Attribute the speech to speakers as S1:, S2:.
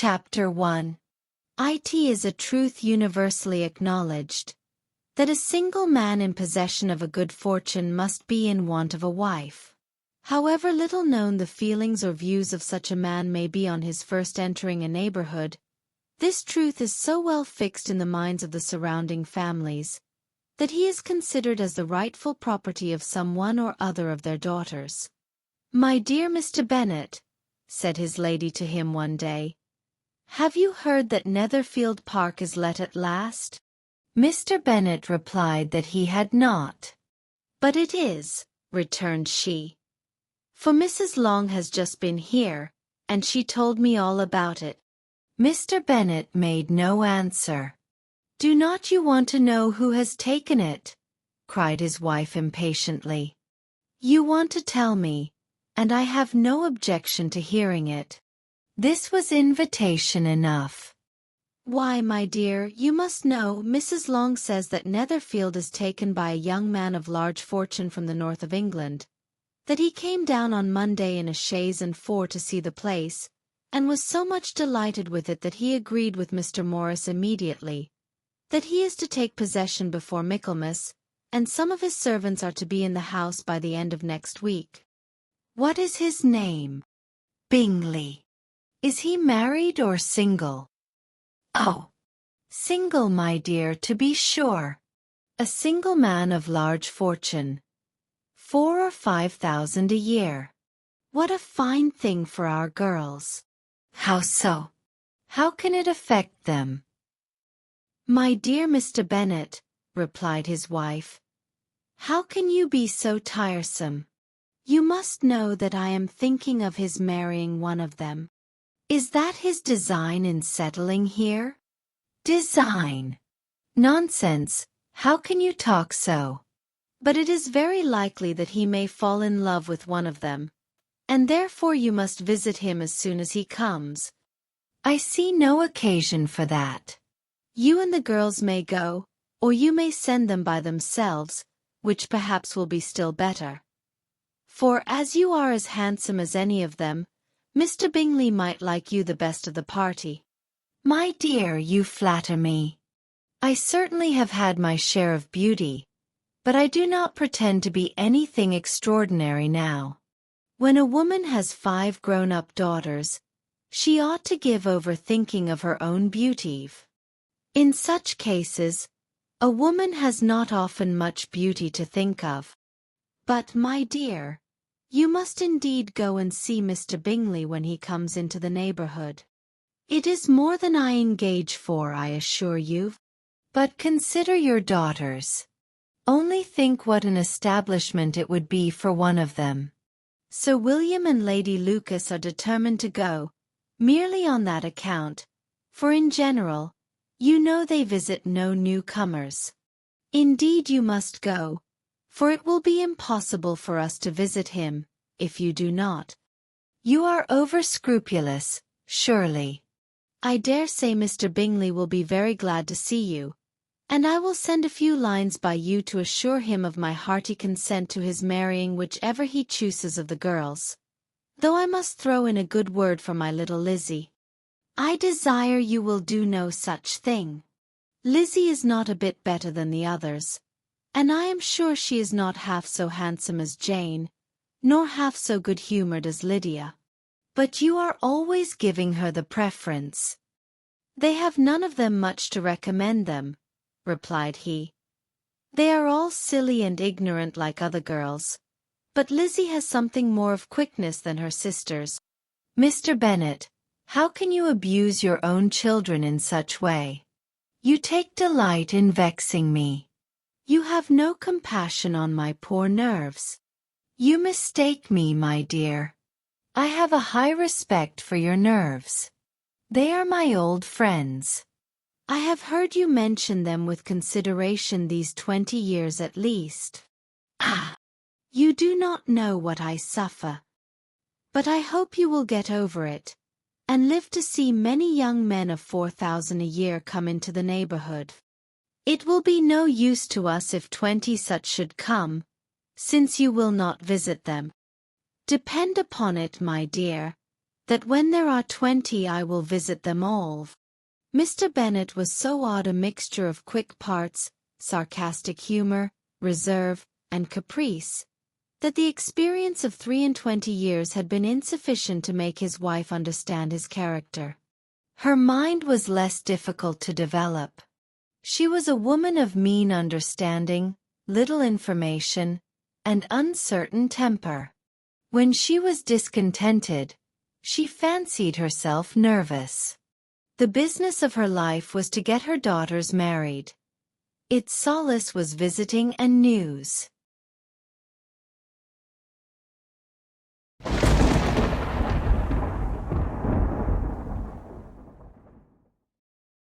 S1: Chapter 1. It is a truth universally acknowledged, that a single man in possession of a good fortune must be in want of a wife. However little known the feelings or views of such a man may be on his first entering a neighborhood, this truth is so well fixed in the minds of the surrounding families, that he is considered as the rightful property of some one or other of their daughters. "My dear Mr. Bennet," said his lady to him one day, "have you heard that Netherfield Park is let at last?" Mr. Bennet replied that he had not. "But it is," returned she, "for Mrs. Long has just been here, and she told me all about it." Mr. Bennet made no answer. "Do not you want to know who has taken it?" cried his wife impatiently. "You want to tell me, and I have no objection to hearing it." This was invitation enough. "Why, my dear, you must know Mrs. Long says that Netherfield is taken by a young man of large fortune from the north of England, that he came down on Monday in a chaise and four to see the place, and was so much delighted with it that he agreed with Mr. Morris immediately, that he is to take possession before Michaelmas, and some of his servants are to be in the house by the end of next week." "What is his name?" "Bingley." "Is he married or single?" "Oh, single, my dear, to be sure. A single man of large fortune. 4,000 or 5,000 a year. What a fine thing for our girls." "How so? How can it affect them?" "My dear Mr. Bennet," replied his wife, "how can you be so tiresome? You must know that I am thinking of his marrying one of them." "Is that his design in settling here?" "Design? Nonsense, how can you talk so?" "But it is very likely that he may fall in love with one of them, and therefore you must visit him as soon as he comes." "I see no occasion for that." "You and the girls may go, or you may send them by themselves, which perhaps will be still better. For as you are as handsome as any of them, Mr. Bingley might like you the best of the party." "My dear, you flatter me. I certainly have had my share of beauty, but I do not pretend to be anything extraordinary now. When a woman has 5 grown-up daughters, she ought to give over thinking of her own beauty. In such cases, a woman has not often much beauty to think of. But, my dear, you must indeed go and see Mr. Bingley when he comes into the neighborhood. It is more than I engage for, I assure you. But consider your daughters. Only think what an establishment it would be for one of them." Sir William and Lady Lucas are determined to go, merely on that account, for in general, you know they visit no newcomers. Indeed you must go, for it will be impossible for us to visit him, if you do not. "You are over-scrupulous, surely." "I dare say Mr. Bingley will be very glad to see you, and I will send a few lines by you to assure him of my hearty consent to his marrying whichever he chooses of the girls, though I must throw in a good word for my little Lizzie. I desire you will do no such thing. Lizzie is not a bit better than the others, and I am sure she is not half so handsome as Jane, nor half so good-humored as Lydia. But you are always giving her the preference." "They have none of them much to recommend them," replied he. "They are all silly and ignorant like other girls, but Lizzie has something more of quickness than her sisters." "Mr. Bennet, how can you abuse your own children in such way? You take delight in vexing me. You have no compassion on my poor nerves. You mistake me, my dear. I have a high respect for your nerves. They are my old friends. I have heard you mention them with consideration these 20 years at least. Ah! You do not know what I suffer. But I hope you will get over it, and live to see many young men of 4,000 a year come into the neighborhood. It will be no use to us if 20 such should come, since you will not visit them. Depend upon it, my dear, that when there are 20 I will visit them all. Mr. Bennet was so odd a mixture of quick parts, sarcastic humour, reserve, and caprice, that the experience of 23 years had been insufficient to make his wife understand his character. Her mind was less difficult to develop. She was a woman of mean understanding, little information, and uncertain temper. When she was discontented, she fancied herself nervous. The business of her life was to get her daughters married. Its solace was visiting and news.